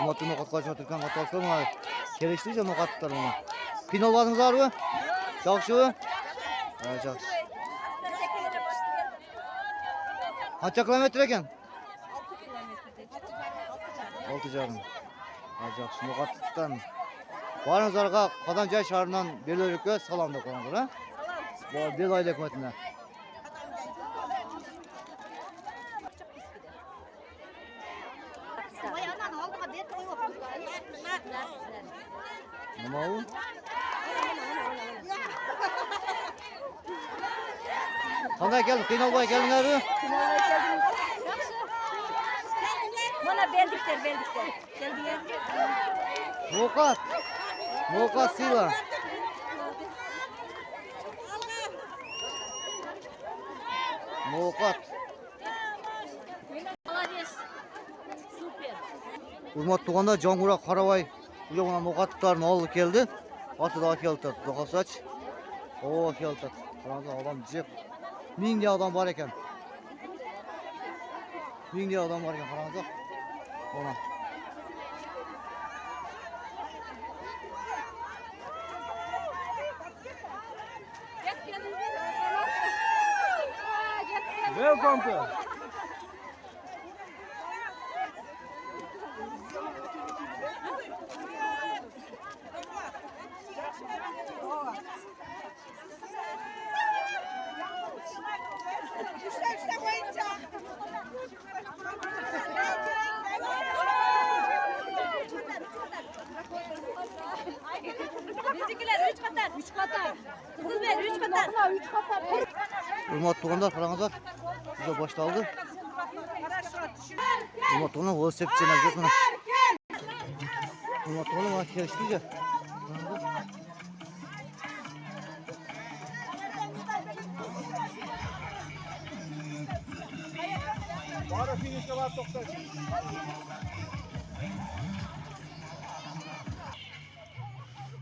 Umut'un noqatqa o'tirgan qatoslar mana kelishdi noqatlar mana. Final oldingizlarmi? Yaxshimi? Ha, yaxshi. Qancha kilometr ekan? 6,5. Ha, yaxshi. Noqatdan Baranzarga Qadamjoy shahridan Belolikka salomlar qo'yinglar, ha? Bor Beloylik hukumatına. Nima u? Qanday keldi? Qiynalmay keldinglarmi? Mana beldikler. Keldiler. Noqat sila. Noqat. Молодец. Супер. Hurmat tug'anda Jongurak Qarabay bu mana noqatlarni olib keldi. Ortida keldi. Do'xosach. O keldi. Qaranglar odam jep. Mingga odam bor ekan. Mingga odam bor ekan qaranglar. Mana. Welcome to. Bizimkiler 3 katar. 3 katar. Kızıl ver 3 katar. 3 katar. Hurmat tug'anlar qaranglar. Bize başlandı. Hurmat tug'anlar velosiped chemazdik mana. Hurmat tug'anlar mana kelishdi. Bari finishga borib to'xtash.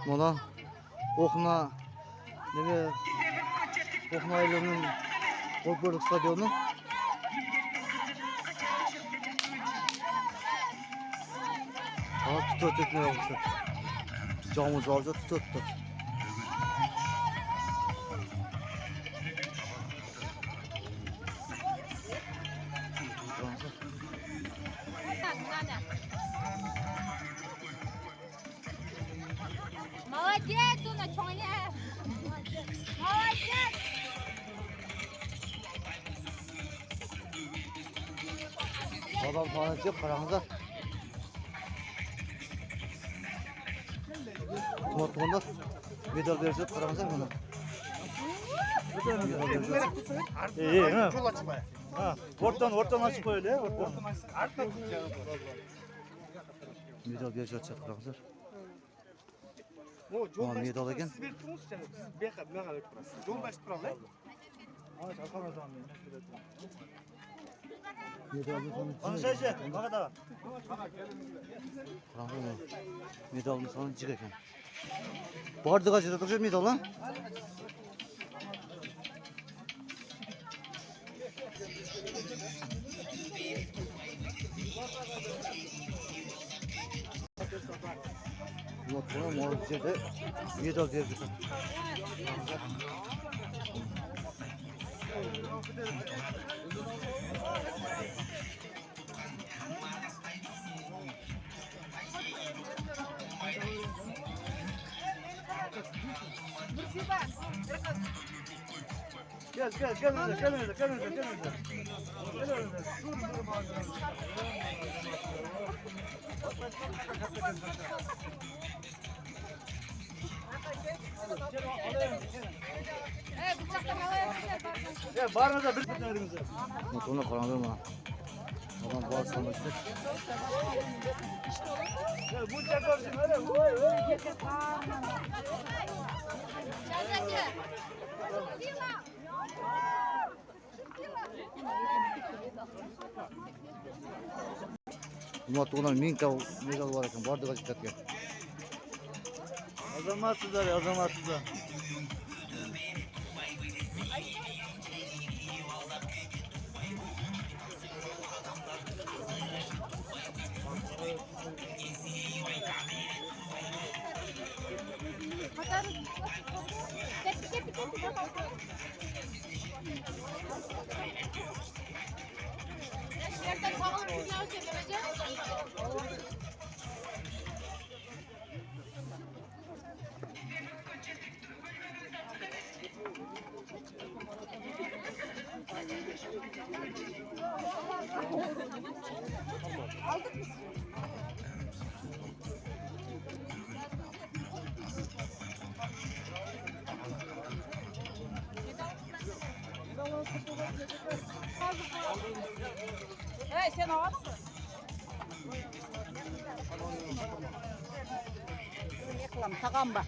Mana O'qna nima O'qna aylanning Qo'rqo'rlik stadioni. Ha, tutib o'tmayapti. Jomiz oldi tutibdi. Молодец, Уна, Чоня. Молодец. Adam tanıcı qaranglar. Motorlar medal berib qaranglar mana. Yo'l ochmay. Ha, o'rtan ochib qo'ydi, o'rtan. Medal berib qaranglar. O yo'l medal ekan. Siz berib turibsiz, siz beqa berib turasiz. Yo'l ochib turasiz. Ha, chaqarazam men. Qanchacha? Qanaqada? Qaranglar. Medalni soni jiq ekan. Bordiga turibdi medal, ha? Motorlar muolajada medal berdi. Ya barınıza bir tutmadınız. Motorlar qaranglar mana. Adam bor sanmıştı. Ya bu çakarsın öyle. Motorlar mingta medal bor ekan, bordiga chiqatgan. Azamatsızlar, azamatsızlar. Yerden bağlı bir dünya ötebemece. Hey sen aldın mı? Ne kılam takam bak.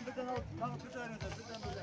Birden al. Tamam birden öyle. Birden böyle.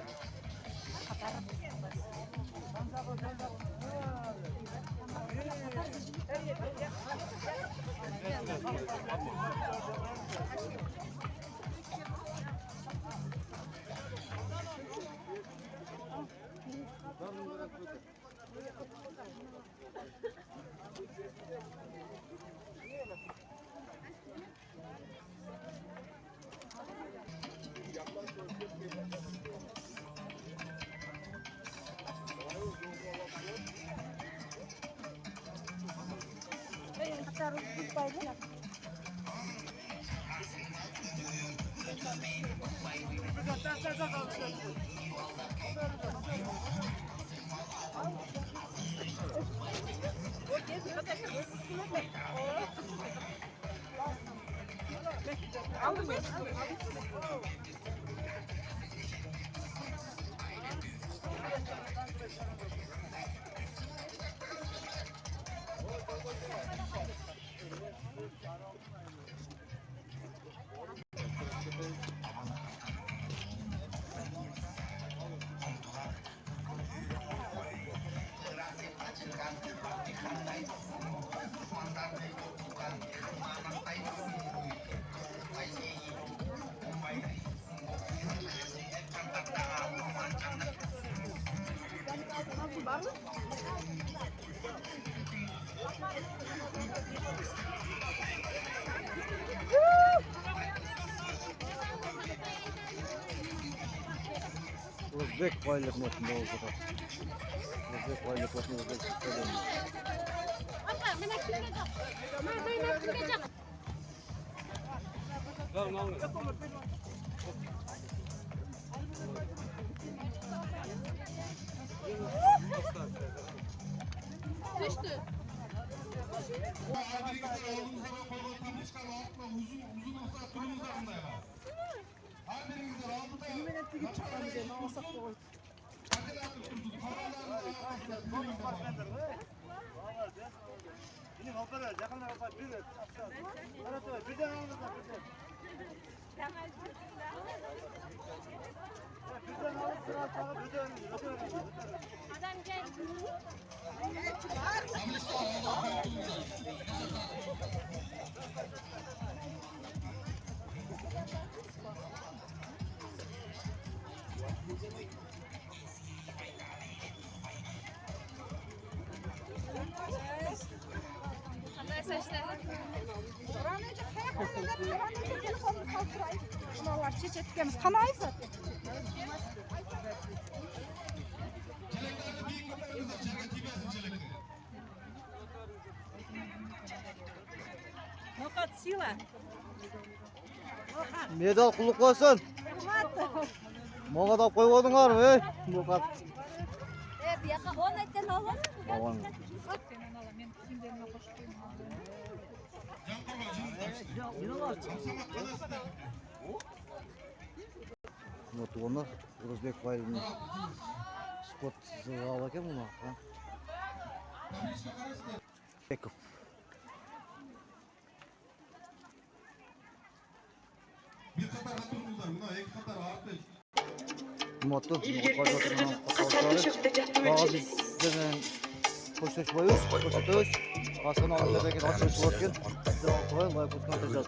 Aldın mı? O'zbek boyliqni o'tida o'zida. O'zbek boyliqni o'zida. Apa, mana kimga? Mana kimga? Düştü. Yine opera, yakınlar opera. Birden al. Birden al. Sıra sağa birden. Adam gel. Kanday saçları. Şunalar çeçetkemiz kanayı zaten. Nokat sila. Medal qulluq bo'lsin. Moga da qo'yib o'dinglarmi, ey? Mo'qat. Bu yoqqa 10 etdan olasizmi? Aman. Вот оны O'zbek boyliqni sport zali ekan buni. Bekov. Bir qator haturumuzlar, buna iki qator artık. Moto. Qatar Bizden koşuş boyuz, koşuş. Hasan Ağabey'e açılış varken. Devam koyun, like atmayı da